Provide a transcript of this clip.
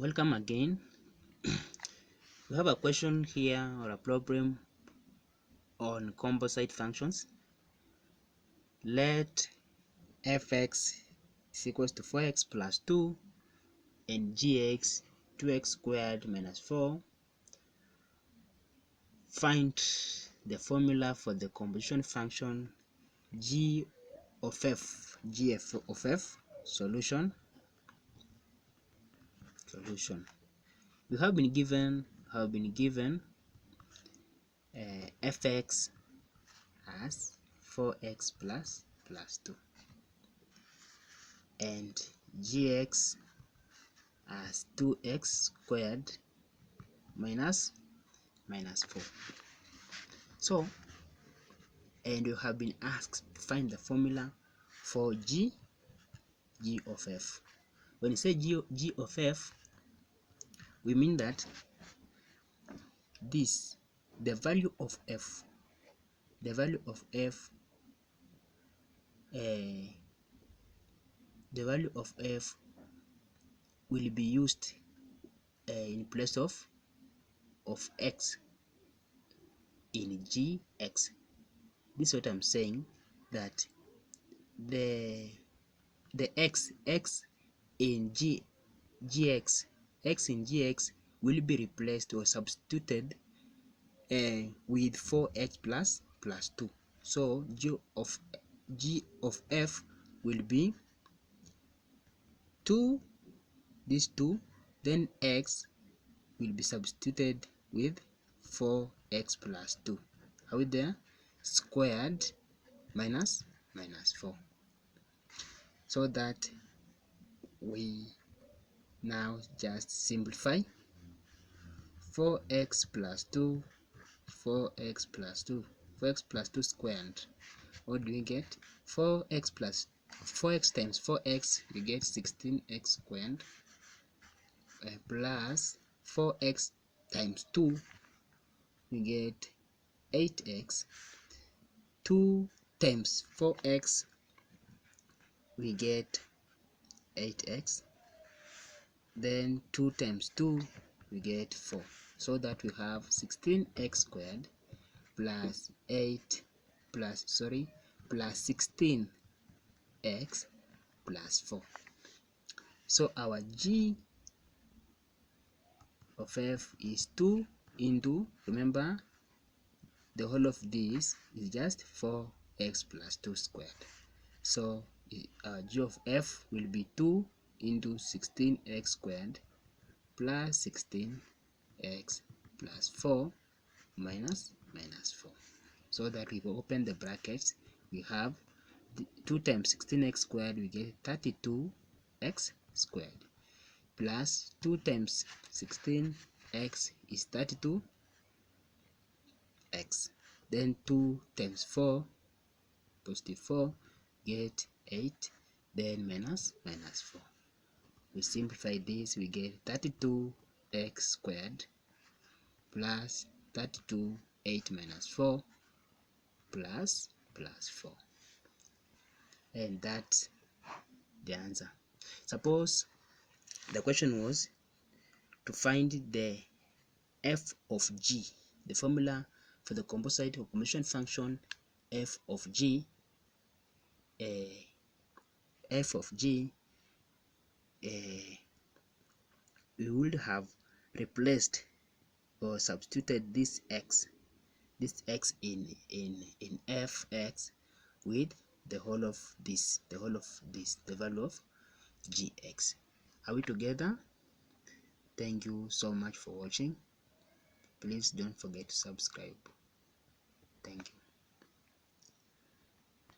Welcome again. We have a question here or a problem on composite functions. Let fx is equals to 4x plus 2 and gx 2x squared minus 4. Find the formula for the composition function g of f. Solution. We have been given fx as 4x plus 2 and gx as 2x squared minus 4. So, and you have been asked to find the formula for g of f. When you say g of f, we mean that this, the value of f will be used in place of x in gx. This is what I'm saying, that the x in gx will be replaced or substituted with 4x plus 2. So g of f will be 2, this 2, then x will be substituted with 4x plus 2. Are we there? Squared minus 4. So that we now just simplify 4x plus 2 squared. What do we get? 4x times 4x, we get 16x squared plus 4x times 2, we get 8x. 2 times 4x, we get 8x. Then 2 times 2, we get 4. So that we have 16x squared plus 16x plus 4. So our g of f is 2 into, remember, the whole of this is just 4x plus 2 squared. So our g of f will be 2 into 16x squared plus 16x plus 4 minus 4. So that we will open the brackets, we have 2 times 16x squared, we get 32x squared plus 2 times 16x is 32x, then 2 times 4, positive 4, get 8, then minus 4. We simplify this, we get 32x squared plus 32, 8 minus 4 plus 4. And that's the answer. Suppose the question was to find the f of g, the formula for the composite or composition function f of g. We would have replaced or substituted this x in fx with the whole of this, the value of gx. Are we together? Thank you so much for watching. Please don't forget to subscribe. Thank you.